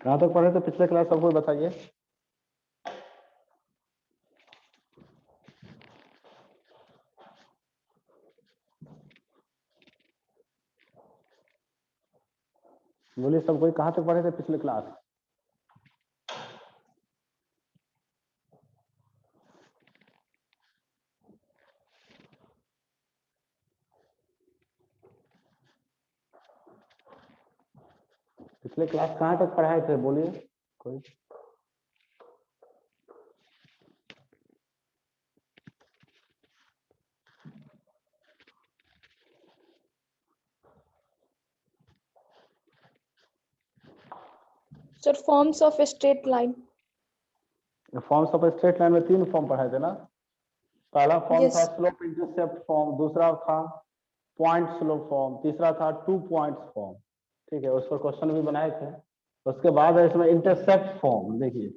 कहाँ तक पढ़े थे पिछले क्लास, सबको बताइए। बोलिए सब कोई, कहाँ तक पढ़े थे पिछले क्लास। पिछले क्लास कहाँ तक पढ़ाए थे, बोलिए कोई। Sir forms of straight line. Forms of straight line में 3 फॉर्म पढ़ाए थे ना। पहला फॉर्म Yes. था स्लोप इंटरसेप्ट फॉर्म, दूसरा था पॉइंट स्लोप फॉर्म, तीसरा था 2 पॉइंट्स फॉर्म। ठीक है, उस पर क्वेश्चन भी बनाए थे। उसके बाद है इसमें इंटरसेप्ट फॉर्म। देखिए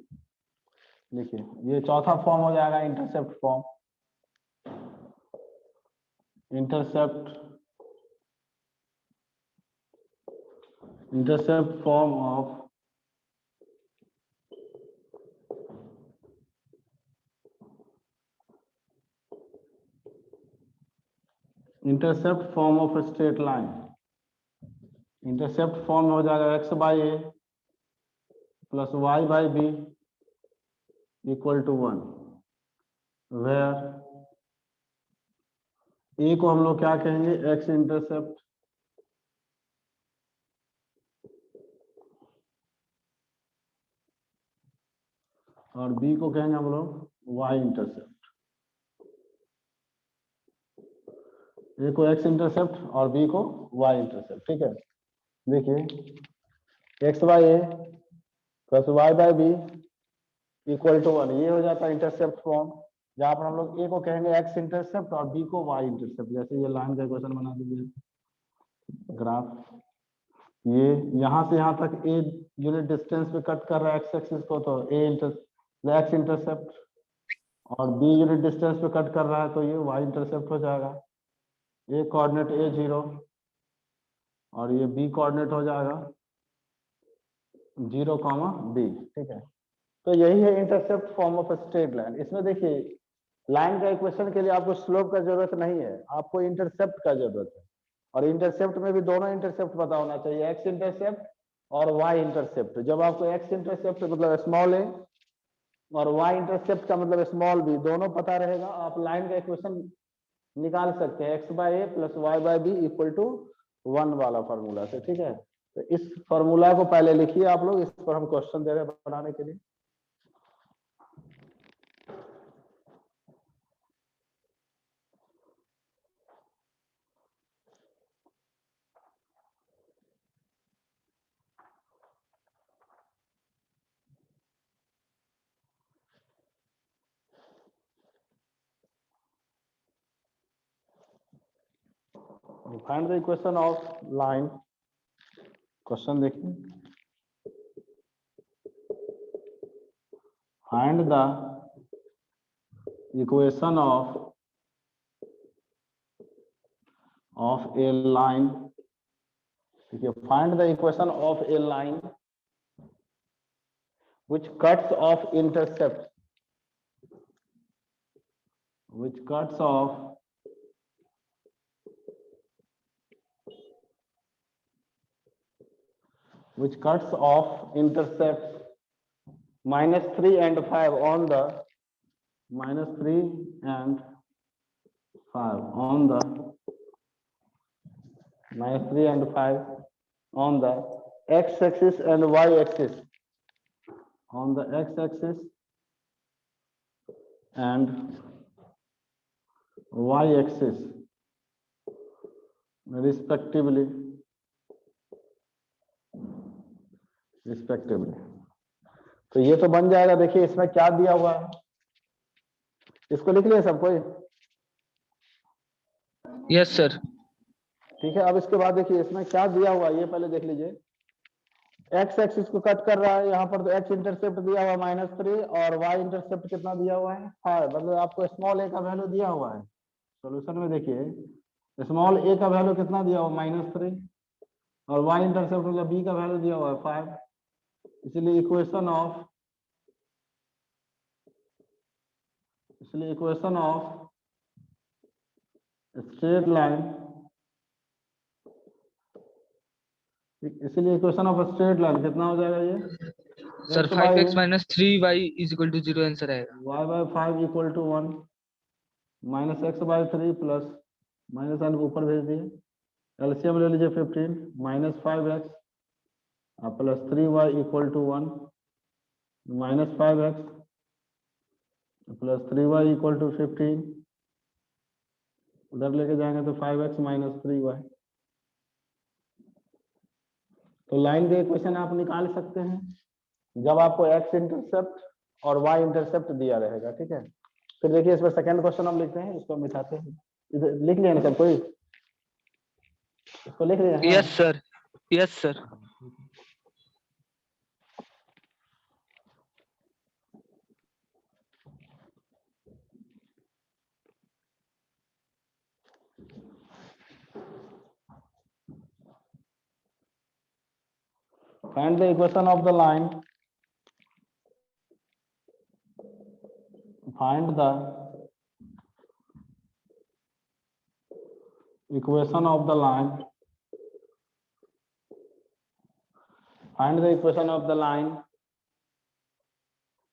देखिए ये चौथा फॉर्म हो जाएगा intercept form. Intercept form of intercept form of straight line. Intercept form हो जाएगा x by A plus Y by B equal to 1, where a को हम लोग क्या कहेंगे, एक्स इंटरसेप्ट, और बी को कहेंगे हम लोग वाई इंटरसेप्ट। ए को एक्स इंटरसेप्ट और बी को वाई इंटरसेप्ट। ठीक है, देखिए x by A plus Y by B equal to 1, ये हो जाता है इंटरसेप्ट फॉर्म, जहां पर हम लोग ए को कहेंगे एक्स इंटरसेप्ट और बी को वाई इंटरसेप्ट। जैसे ये लाइन का इक्वेशन बना दीजिए, ग्राफ ये यहाँ से यहाँ तक ए यूनिट डिस्टेंस पे कट कर रहा है एक्स एक्सिस को, तो एक्स इंटरसेप्ट, और बी यूनिट डिस्टेंस पे कट कर रहा है तो ये वाई इंटरसेप्ट हो जाएगा। ए कोऑर्डिनेट ए 0 और ये बी कोऑर्डिनेट हो जाएगा 0, बी। ठीक है, तो यही है intercept form of straight line. इसमें देखिए लाइन का इक्वेशन के लिए आपको स्लोप का जरूरत नहीं है, आपको इंटरसेप्ट का जरूरत है। और इंटरसेप्ट में भी दोनों इंटरसेप्ट पता होना चाहिए, एक्स इंटरसेप्ट और वाई इंटरसेप्ट। जब आपको एक्स इंटरसेप्ट मतलब स्मॉल ए और वाई इंटरसेप्ट का मतलब स्मॉल बी दोनों पता रहेगा, आप लाइन का इक्वेशन निकाल सकते हैं, x by A plus Y by B equal to 1 वाला फॉर्मूला से। ठीक है, तो इस फॉर्मूला को पहले लिखिए आप लोग, इस पर हम क्वेश्चन दे रहे हैं बनाने के लिए। Find the equation of line. Question देखिए, find the equation of a line. देखिए, find the equation of a line which cuts off intercept, which cuts off intercepts -3 and 5 on the -3 and 5 on the -3 and 5 on the x-axis and y-axis, on the x-axis and y-axis respectively. तो ये तो बन जाएगा। देखिए इसमें क्या दिया हुआ है, इसको लिख लिया सब कोई। Yes sir. ठीक है, अब इसके बाद देखिए इसमें क्या दिया हुआ है, ये पहले देख लीजिए। एक्स एक्सिस को कट कर रहा है, यहाँ पर तो एक्स इंटरसेप्ट दिया हुआ है -3 और वाई इंटरसेप्ट कितना दिया हुआ है 5, मतलब आपको स्मॉल ए का वैल्यू दिया हुआ है। सॉल्यूशन में देखिए स्मॉल ए का वैल्यू कितना दिया हुआ -3 और वाई इंटरसेप्ट मतलब बी का वैल्यू दिया हुआ है 5। इसलिए इक्वेशन ऑफ स्ट्रेट लाइन, इसलिए इक्वेशन ऑफ स्ट्रेट लाइन कितना हो जाएगा ये? सर 5x - 3y = 0 आंसर आएगा। y/5 = 1 -x/3 plus minus sign को ऊपर भेज दिए, एलसीएम ले लीजिए 15 -5x plus 3y = 1 -5x plus 3y = 15, उधर लेके जाएंगे तो 5x - 3y। तो लाइन के इक्वेशन आप निकाल सकते हैं जब आपको x इंटरसेप्ट और y इंटरसेप्ट दिया रहेगा, ठीक है। फिर देखिए इस पर सेकंड क्वेश्चन हम लिखते हैं, इसको मिटाते हैं। इधर लिख लिया ना सब कोई, इसको लिख लिया? Yes sir, yes sir. Find the equation of the line. Find the equation of the line. Find the equation of the line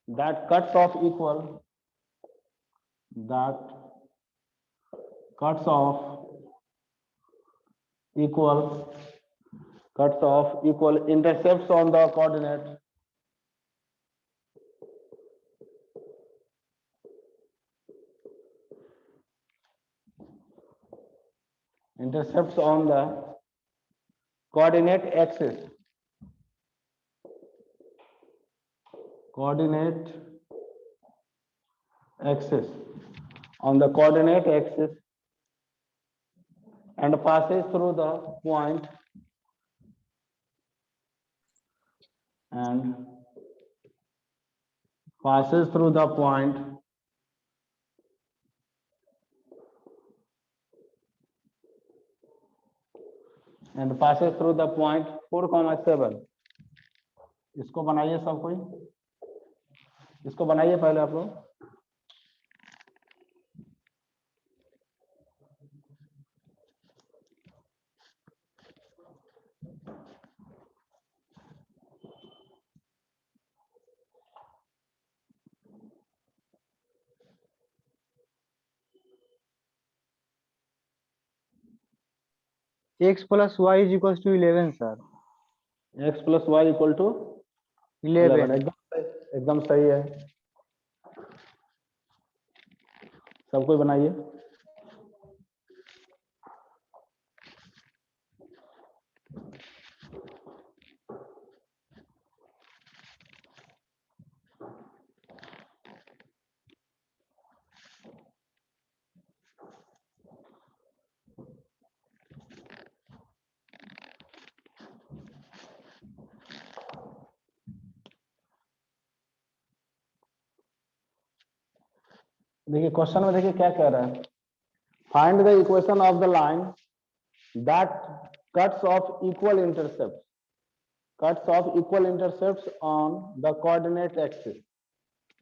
that cuts off equal. That cuts off equal intercepts on the coordinate. Intercepts on the coordinate axis. On the coordinate axis and passes through the point and passes through the point and passes through the point 4,7। इसको बनाइए सब कोई, इसको बनाइए पहले आप लोग। x + y = 11 sir. x + y = 11, एकदम सही है। सब कोई बनाइए। देखिए क्वेश्चन में देखिए क्या कह रहा है, find the equation of the line that cuts of equal intercepts on the coordinate axis.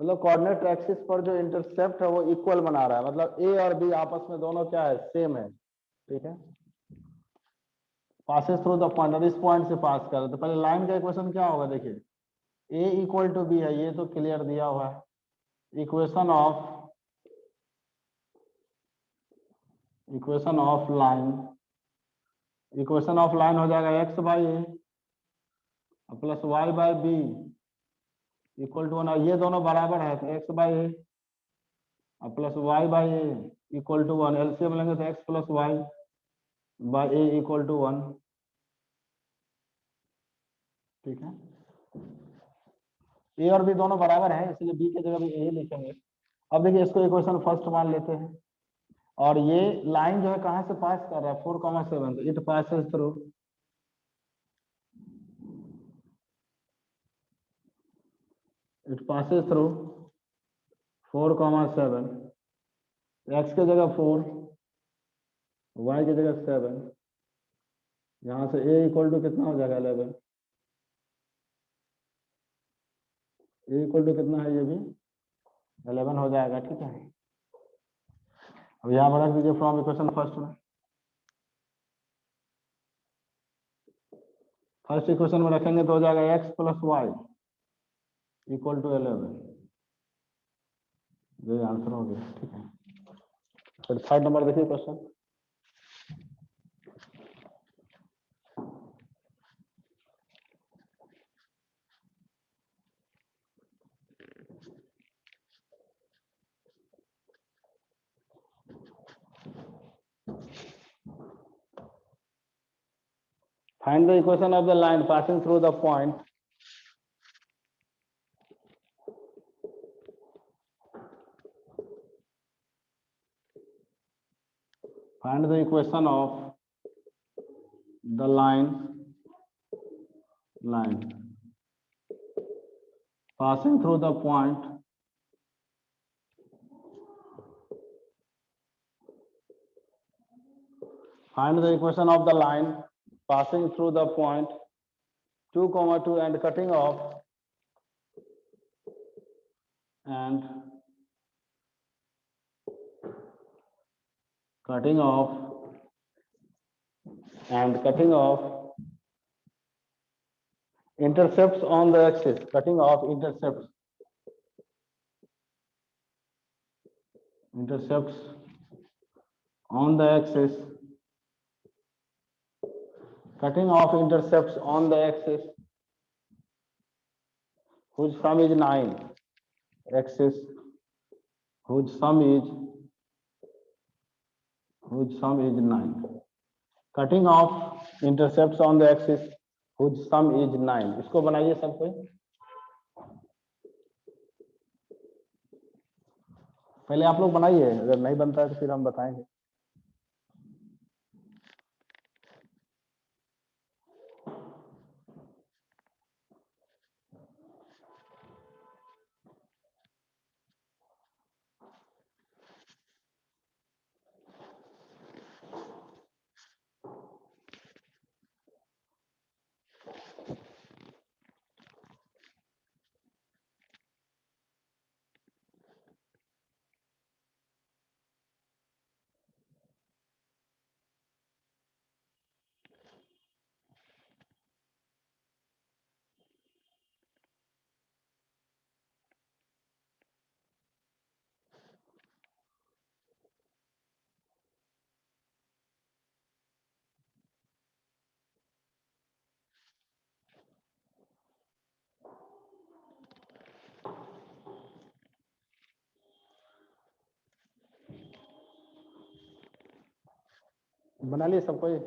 मतलब कोऑर्डिनेट एक्सिस पर जो इंटरसेप्ट है वो इक्वल बना रहा है, मतलब ए और बी आपस में दोनों क्या है, सेम है, ठीक है। पासेस थ्रू द पॉइंट, और इस पॉइंट से पास कर, तो पहले लाइन का इक्वेशन क्या होगा, देखिए ए = बी है, ये तो क्लियर दिया हुआ है। इक्वेशन ऑफ लाइन हो जाएगा x/a प्लस y/b = 1, ये दोनों बराबर है तो x/a प्लस y/a = 1, एलसीएम लेंगे तो x + y/a = 1, ठीक है। ए और बी दोनों बराबर है, इसलिए बी की जगह भी ए लिखेंगे। अब देखिए इसको इक्वेशन फर्स्ट मान लेते हैं, और ये लाइन जो है कहां से पास कर रहा है, 4,7, तो it passes through it passes through 4,7, x की जगह 4, y की जगह 7, यहाँ से a = कितना हो जाएगा, 11। इक्वल टू कितना है, ये भी 11 हो जाएगा, ठीक है। अब यहाँ पर रख दीजिए फ्रॉम इक्वेशन फर्स्ट में, फर्स्ट इक्वेशन में रखेंगे तो हो जाएगा x plus y equal to 11, ये आंसर हो गया, ठीक है। फिर थर्ड नंबर देखिए question, find the equation of the line passing through the point find the equation of the line passing through the point find the equation of the line passing through the point 2, 2 and cutting off and cutting off intercepts on the axis, cutting off intercepts on the axis, cutting off intercepts on the axis whose sum is 9, axis whose sum is 9, cutting off intercepts on the axis whose sum is 9। इसको बनाइए सब कोई, पहले आप लोग बनाइए, अगर नहीं बनता है तो फिर हम बताएंगे। बना लिए सब कोई?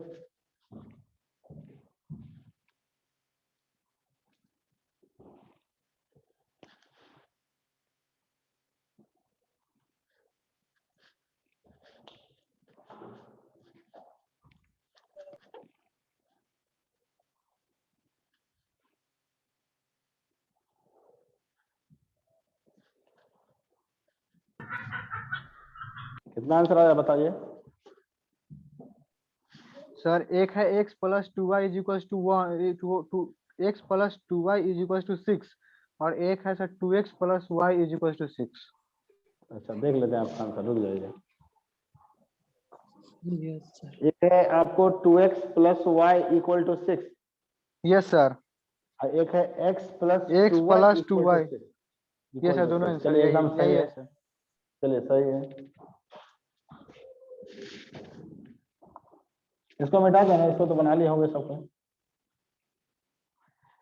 कितना आंसर आया बताइए? सर एक है x plus 2y is equal to 1 x plus 2y is equal to 6 और एक है sir 2x plus y is equal to 6। अच्छा देख लेते हैं आपका आंसर, रुक जाइए। Yes, sir. एक है आपको 2x plus y equal to 6, yes sir. एक है x plus x plus 2y, ये सर दोनों आंसर चलिए एकदम यही सही है है, सर। चलिए सही है। इसको मिटा देना, इसको तो बना लिए होंगे सबको।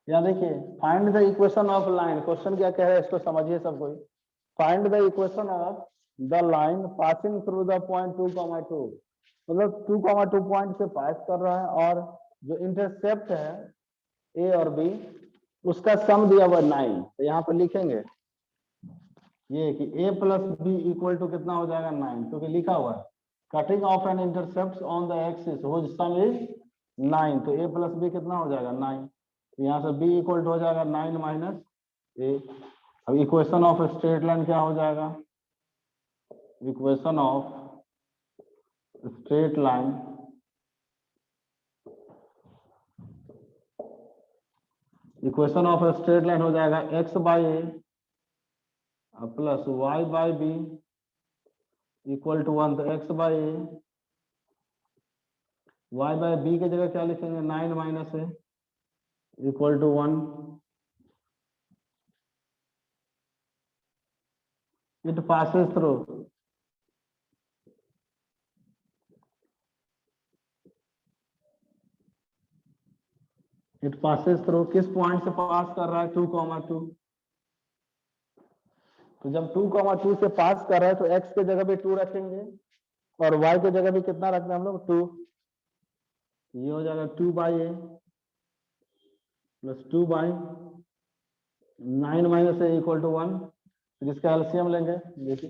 यहाँ देखिए find the equation of line, question क्या कह रहा है इसको समझिए सब कोई। Find the equation of the line passing through the point 2, 2, मतलब 2, 2 पॉइंट से पास कर रहा है और जो इंटरसेप्ट है ए और बी उसका सम दिया हुआ 9। तो यहाँ पर लिखेंगे ये कि a plus B equal to कितना हो जाएगा 9, क्योंकि लिखा हुआ है cutting off an intercept on the axis which sum is 9, तो a प्लस बी कितना हो जाएगा 9। तो यहाँ से b इक्वल टू हो जाएगा 9 माइनस a। अब इक्वेशन ऑफ स्ट्रेट लाइन क्या हो जाएगा? इक्वेशन ऑफ स्ट्रेट लाइन हो जाएगा x by a plus Y by B equal to 1, तो X by A, Y by B की जगह क्या लिखेंगे 9 minus A equal to 1। It passes through, it passes through किस पॉइंट से पास कर रहा है 2,2। तो जब 2,2 से पास कर रहा है तो x के जगह भी 2 रखेंगे और y के जगह भी कितना रखना है हम लोग 2। ये हो जाएगा 2 by A plus 2 by 9 minus A equal to 1। फिर इसका एलसीएम लेंगे, देखिए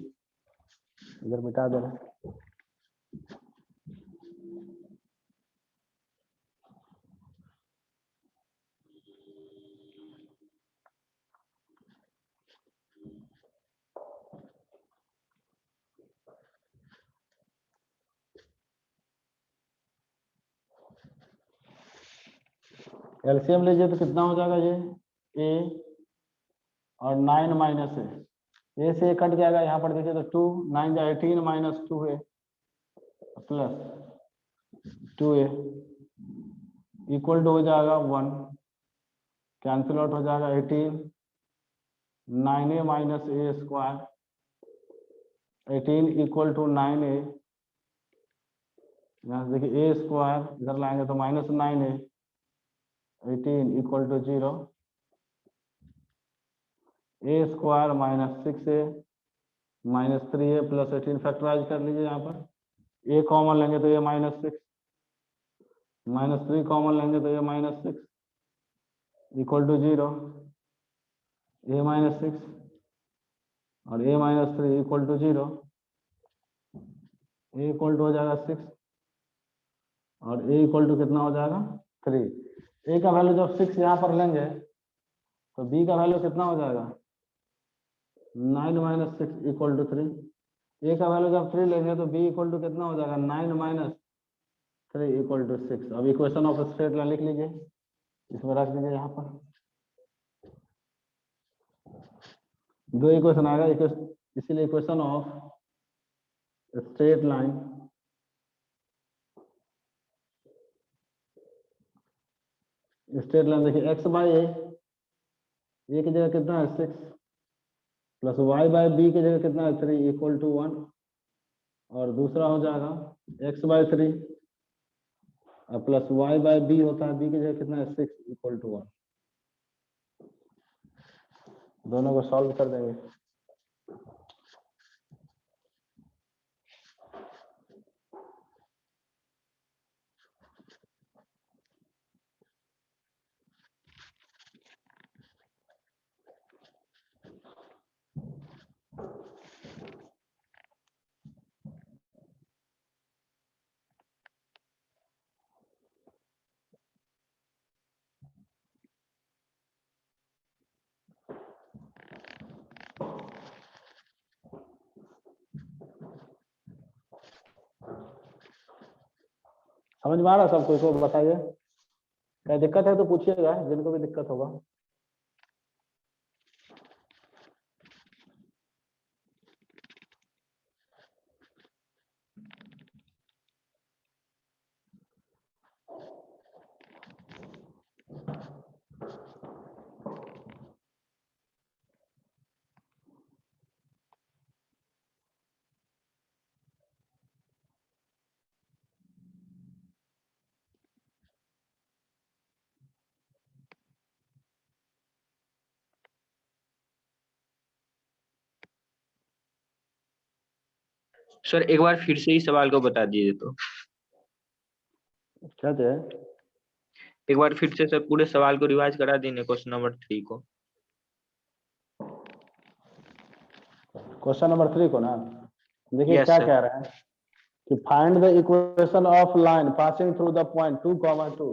इधर मिटा देना। एलसीएम लीजिए तो कितना हो जाएगा ये a और 9 माइनस ए से कट जाएगा, यहाँ पर देखिए तो 2 9 जा 18 minus 2a plus 2a equal to हो जाएगा 1, कैंसिल आउट हो जाएगा 18 9a minus A square 18 equal to 9a, यहाँ से देखिए a स्क्वायर इधर लाएंगे तो minus 9a 18 equal to 0, a square minus 6a minus 3a plus 18 factorise कर लीजिए। यहाँ पर a कॉमन लेंगे तो a माइनस 6 माइनस 3 कॉमन लेंगे तो a minus 6 equal to 0, a minus 6 और a minus 3 equal to 0, a equal to हो जाएगा 6 और a इक्वल टू कितना हो जाएगा 3। a का वैल्यू जब 6 यहाँ पर लेंगे तो b का वैल्यू कितना हो जाएगा 9 माइनस 6 इक्वल टू 3। a का वैल्यू जब 3 लेंगे तो b इक्वल टू कितना हो जाएगा 9 माइनस 3 इक्वल टू 6। अब इक्वेशन ऑफ स्ट्रेट लाइन लिख लीजिए, इसमें रख दीजिए। यहाँ पर दो इक्वेशन आएगा, इसीलिए इक्वेशन ऑफ स्ट्रेट लाइन देखिए एक्स बाई ए की जगह कितना है 6 प्लस वाई बाई बी की जगह कितना है 3 इक्वल टू 1 और दूसरा हो जाएगा x by 3 plus Y by B होता है, बी की जगह कितना है 6 इक्वल टू 1। दोनों को सॉल्व कर देंगे। समझ में आ रहा सब को बताइए, क्या दिक्कत है तो पूछिएगा, जिनको भी दिक्कत होगा। सर एक बार फिर से ही सवाल को बता दीजिए तो। क्या थे? एक बार फिर से सर पूरे सवाल को रिवाइज करा दीजिए, क्वेश्चन नंबर 3 को। क्वेश्चन नंबर 3 को ना देखिए Yes, क्या sir. कह रहे हैं कि find the equation of line passing through the point 2,2।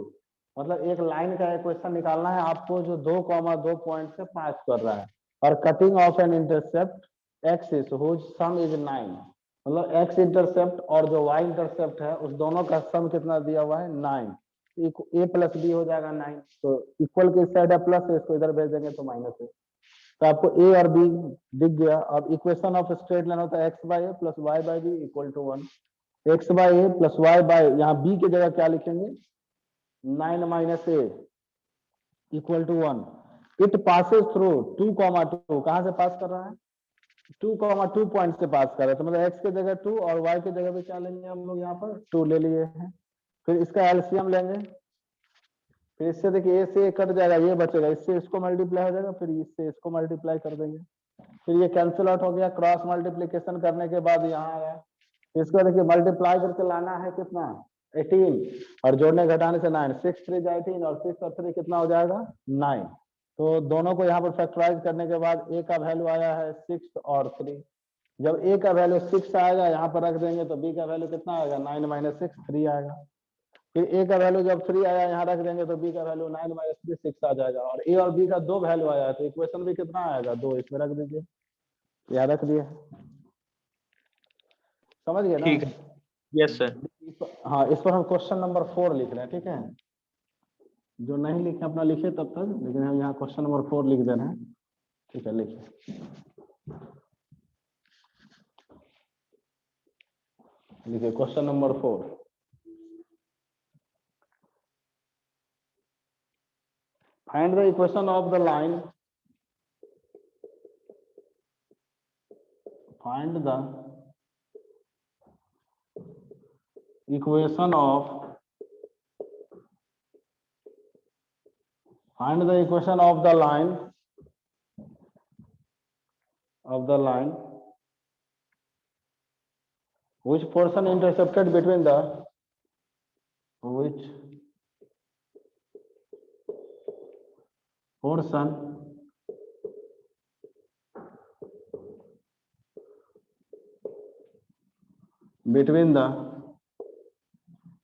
मतलब एक लाइन का इक्वेशन निकालना है आपको जो 2,2 पॉइंट से पास कर रहा है, और cutting off an intercept axis whose sum is 9। मतलब एक्स इंटरसेप्ट और जो वाई इंटरसेप्ट है उस दोनों का सम कितना दिया हुआ है 9। ए प्लस बी हो जाएगा 9, तो इक्वल के साइड है प्लस है, इसको इधर भेज देंगे तो माइनस है। तो आपको ए और बी दिख गया। अब इक्वेशन ऑफ स्ट्रेट लाइन होता है X by A plus Y by B equal to 1। X by A plus Y by, यहाँ बी की जगह क्या लिखेंगे, 9 minus A equal to 1। It passes through 2,2, कहां से पास कर रहा है, 2,2 पॉइंट से पास कर रहा है। तो मतलब एक्स की जगह 2 और वाई की जगह भी क्या लेंगे हम लोग, यहाँ पर 2 ले लिए हैं। फिर इसका एलसीएम लेंगे, फिर इससे देखिए ए से ए कट जाएगा, ये बचेगा, इससे इसको मल्टीप्लाई हो जाएगा, फिर इससे इसको मल्टीप्लाई कर देंगे, फिर ये कैंसिल आउट हो गया। क्रॉस मल्टीप्लीकेशन करने के बाद यहाँ आया, इसको देखिए मल्टीप्लाई करके लाना है कितना, 18, और जोड़ने घटाने से 9, 6 3 18 और 6 और 3 कितना हो जाएगा 9। तो दोनों को यहाँ पर फैक्टराइज करने के बाद ए का वैल्यू आया है 6 और 3। जब ए का वैल्यू 6 आएगा यहाँ पर रख देंगे तो बी का वैल्यू कितना आएगा, 9 माइनस 6 3 आएगा। फिर ए का वैल्यू जब 3 आया यहाँ रख देंगे तो बी का वैल्यू 9 माइनस 3 6 आ जाएगा। और ए और बी का 2 वैल्यू आया है तो इक्वेशन भी कितना आएगा 2, इसमें रख दीजिए, यहाँ रख दिए, समझ गए ना। ठीक है, यस सर। हाँ, इस पर हम क्वेश्चन नंबर 4 लिख रहे हैं, ठीक है। जो नहीं लिखे अपना लिखे तब तक, लेकिन हम यहाँ क्वेश्चन नंबर 4 लिख दे रहे हैं, ठीक है, लिखिए लिखिए question number 4। Find the equation of the line, find the equation of, find the equation of the line, which portion intercepted between the, which portion between the,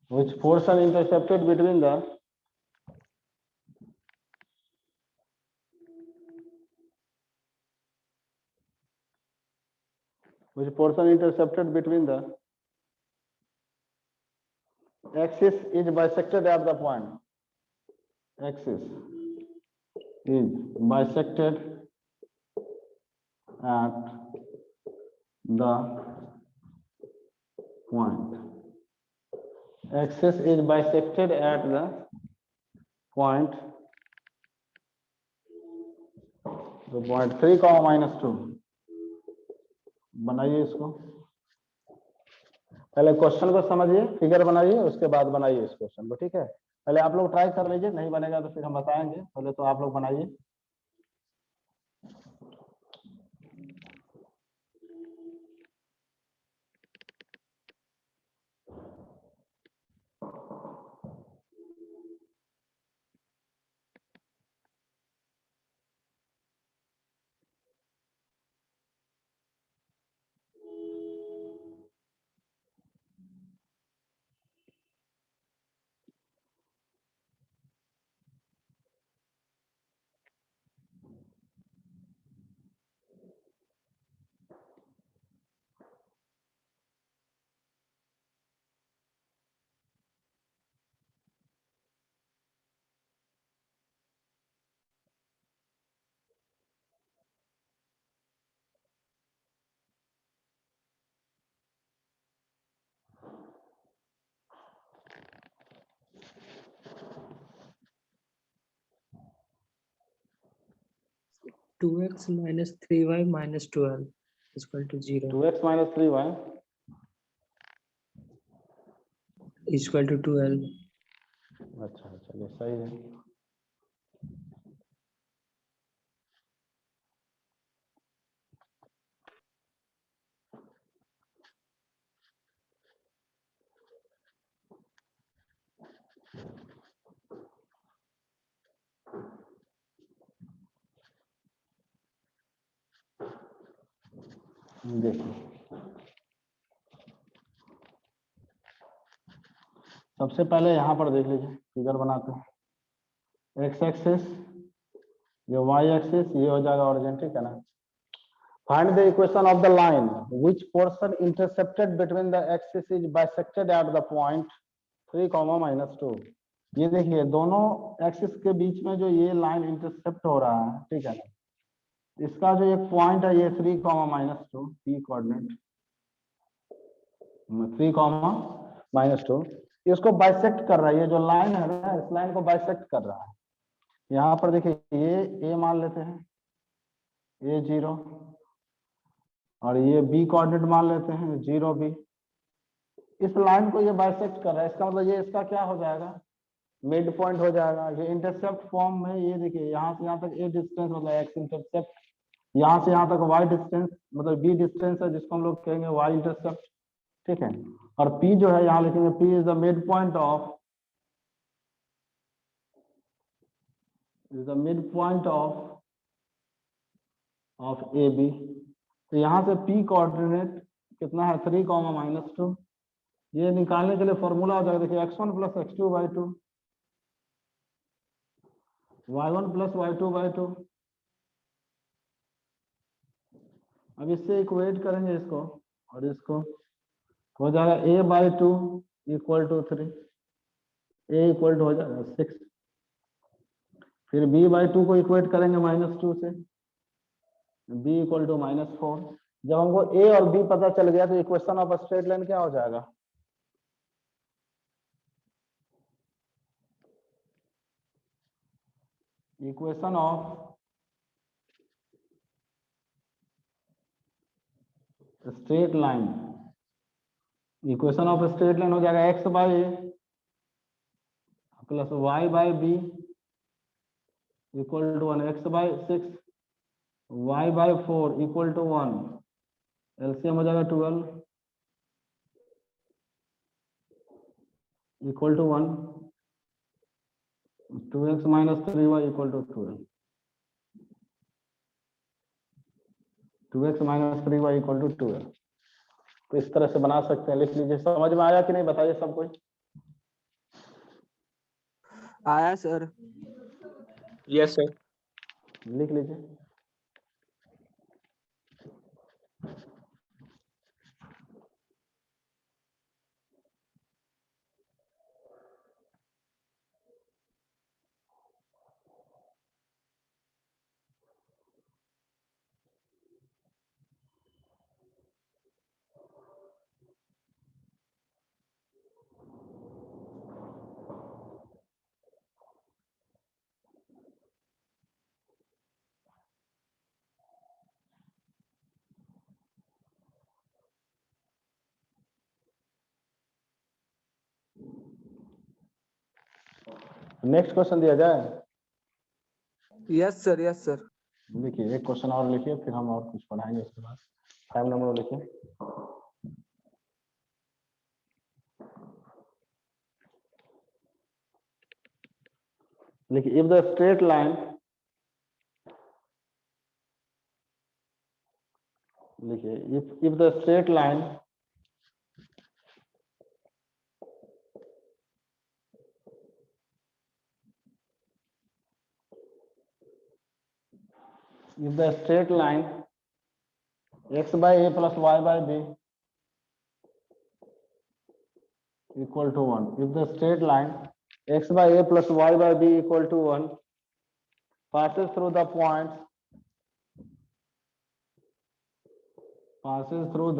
which portion intercepted between the which portion intercepted between the axis is bisected at the point, axis is bisected at the point, axis is bisected at the point, तो point 3, -2 बनाइए। इसको पहले question को समझिए, figure बनाइए, उसके बाद बनाइए इस क्वेश्चन को, ठीक है। पहले आप लोग ट्राई कर लीजिए, नहीं बनेगा तो फिर हम बताएंगे, पहले तो आप लोग बनाइए। Two X minus 3y minus 12 equal to 0 2x minus 3y equal to 12। अच्छा चलिए सही है। देखिए सबसे पहले यहाँ पर देख लीजिए, फिगर बनाते हैं। एक्स एक्सिस, ये वाई एक्सिस, ये हो जाएगा ओरिजिन, ठीक है ना। Find the equation of the line which portion intercepted between the axis is bisected at the point 3, -2। ये देखिए दोनों एक्सिस के बीच में जो ये लाइन इंटरसेप्ट हो रहा है, ठीक है ना, इसका जो एक पॉइंट है ये 3 comma minus 2 P coordinate 3 comma minus 2 इसको बाइसेक्ट कर रहा है। ये जो लाइन है ना इस लाइन को बाइसेक्ट कर रहा है। यहाँ पर देखिए ये ए मान लेते हैं ए 0 और ये बी कोऑर्डिनेट मान लेते हैं 0 बी। इस लाइन को ये बाइसेक्ट कर रहा है। इसका मतलब ये इसका क्या हो जाएगा मिड पॉइंट हो जाएगा। ये इंटरसेप्ट फॉर्म में ये देखिए यहाँ से यहाँ तक ए डिस्टेंस मतलब एक्स इंटरसेप्ट, यहाँ से यहाँ तक वाई डिस्टेंस मतलब बी डिस्टेंस है जिसको हम लोग कहेंगे वाई इंटरसेप्ट। ठीक है, और पी जो है यहाँ लिखेंगे P is the mid point of A B. तो यहाँ से पी कोऑर्डिनेट कितना है 3 कॉमा माइनस 2। ये निकालने के लिए फॉर्मूला हो जाएगा देखिए x1 plus x2 by 2 y1 plus y2 by 2। अब इससे इक्वेट करेंगे इसको और इसको हो जाएगा a by 2 equal to 3 a equal to हो जाएगा 6। फिर b बाई 2 को इक्वेट करेंगे -2 से b इक्वल टू -4। जब हमको a और b पता चल गया तो इक्वेशन ऑफ स्ट्रेट लाइन क्या हो जाएगा equation of straight line equation of straight line हो जाएगा x by plus y by B equal to 1 x by 6 y by 4 equal to 1 LCM हो जाएगा 12 equal to 1 2x minus 3y equal to 12 2x minus 3y equal to 12। तो इस तरह से बना सकते हैं। लिख लीजिए। समझ में आया कि नहीं बताइए सब कोई। आया सर। Yes sir. लिख लीजिए। नेक्स्ट क्वेश्चन दिया जाए। Yes sir yes sir. लिखिए एक क्वेश्चन और लिखिए फिर हम और कुछ पढ़ाएंगे उसके बाद। 5 नंबर लिखिए। लिखिए इफ द स्ट्रेट लाइन लिखिए if the straight line x by a plus y by b equal to 1, if the straight line x by a plus y by b equal to 1 passes through the points passes through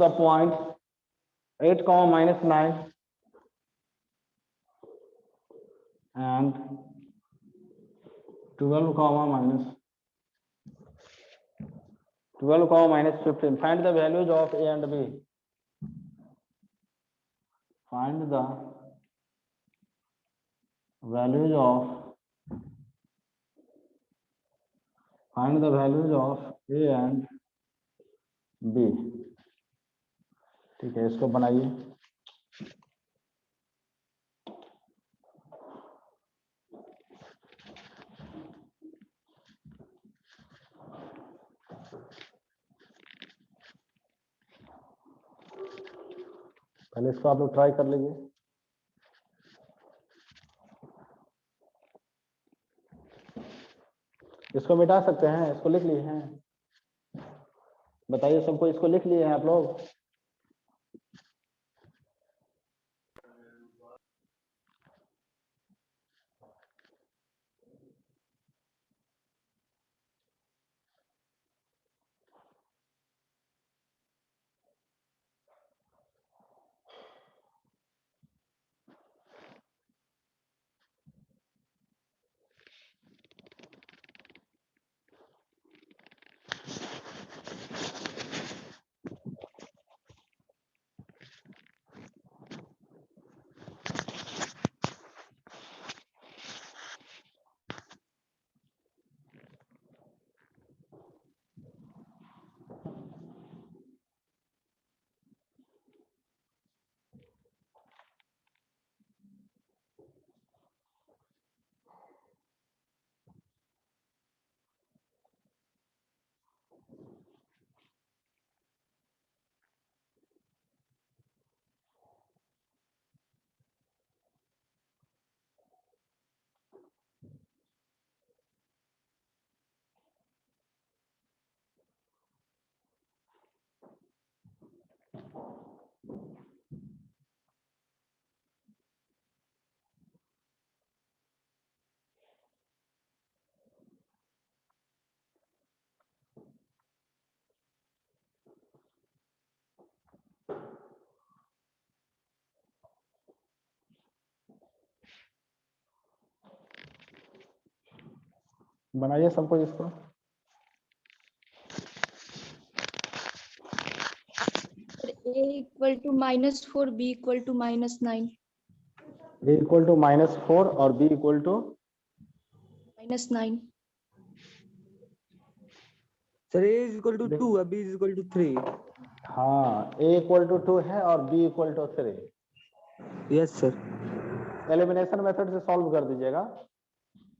the point 8 comma minus 9 and 12 comma minus 15. Find the values of a and b. Find the values of a and b. ठीक है, इसको बनाइए। पहले इसको आप लोग try कर लीजिए। इसको मिटा सकते हैं, इसको लिख लिए हैं। बताइए सबको, इसको लिख लिए हैं आप लोग। बनाइए सबको इसको। A equal to -4, B equal to -9. A equal to -4 और B equal to -9. Sir A is equal to 2 B is equal to 3. हाँ, A इक्वल टू 2 है और B equal to 3। Yes sir. Elimination method से solve कर दीजिएगा,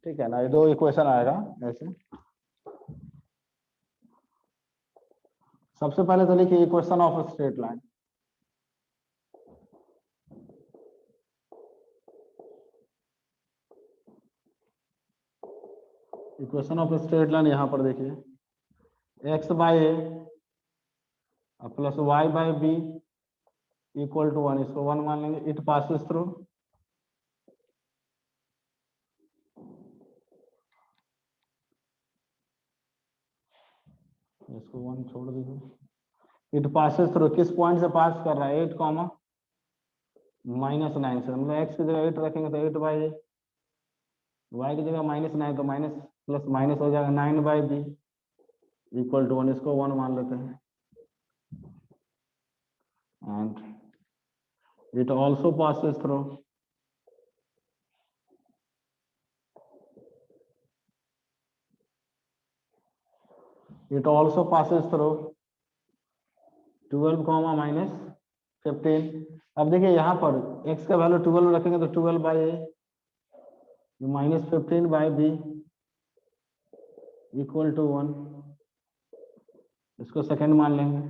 ठीक है ना। ये 2 इक्वेशन आएगा ऐसे। सबसे पहले तो लिखिए equation of straight line. Equation of straight line यहाँ पर देखिए, x by A plus y by B equal to 1, इसको 1 मान लेंगे। इट पासिस थ्रू इसको 1 छोड़ दीजिए। इट पासिस थ्रू किस पॉइंट से पास कर रहा है? 8, -9 से। मतलब x की जगह 8 रखेंगे तो 8 बाई ए, y की जगह -9 तो माइनस प्लस माइनस हो जाएगा 9 बाई बी इक्वल टू 1, इसको 1 मान लेते हैं। And it also passes through it also passes through 12, -15। अब देखिए यहाँ पर x का वैल्यू 12 रखेंगे तो 12 by A -15 by B equal to 1, इसको सेकेंड मान लेंगे।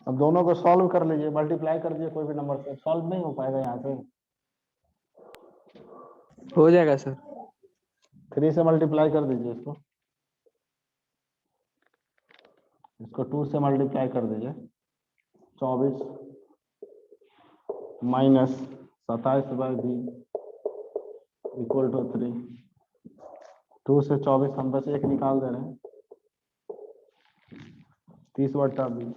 अब दोनों को सॉल्व कर लीजिए, मल्टीप्लाई कर दीजिए कोई भी नंबर से। सॉल्व नहीं हो पाएगा यहाँ से, हो जाएगा सर। 3 से मल्टीप्लाई कर दीजिए इसको 2 से मल्टीप्लाई कर दीजिए। 24 -27 बाई बी इक्वल टू 3। 2 से 24 हम बस 1 निकाल दे रहे हैं। 30/20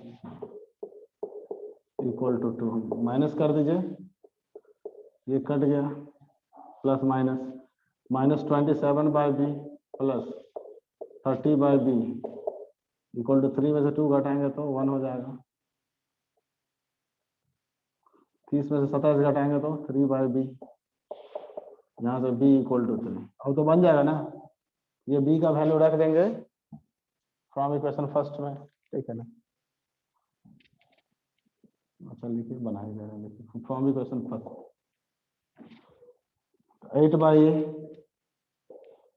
इक्वल टू 2। माइनस कर दीजिए, ये कट गया, plus -27 by B plus 30 by B equal to 3 में से 2 घटाएंगे तो 1 हो जाएगा। 30 में से 27 घटाएंगे तो 3 बाई बी, यहाँ से b इक्वल टू 3। अब तो बन जाएगा ना, ये b का वैल्यू रख देंगे फ्रॉम इक्वेशन फर्स्ट में, ठीक है ना। अच्छा लिखिए, बनाई जा रहा है, लिखिए from equation first 8 by a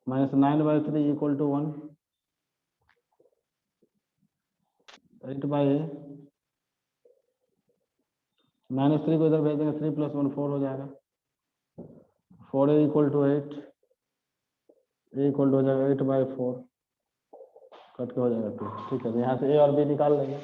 -9 by 3 equal to 1। 8 by a -3 को इधर भेज देंगे, 3 + 1 4 हो जाएगा। 4a equal to 8, a equal to हो जाएगा 8/4, कट के हो जाएगा 2, ठीक है। यहाँ से a और b निकाल लेंगे।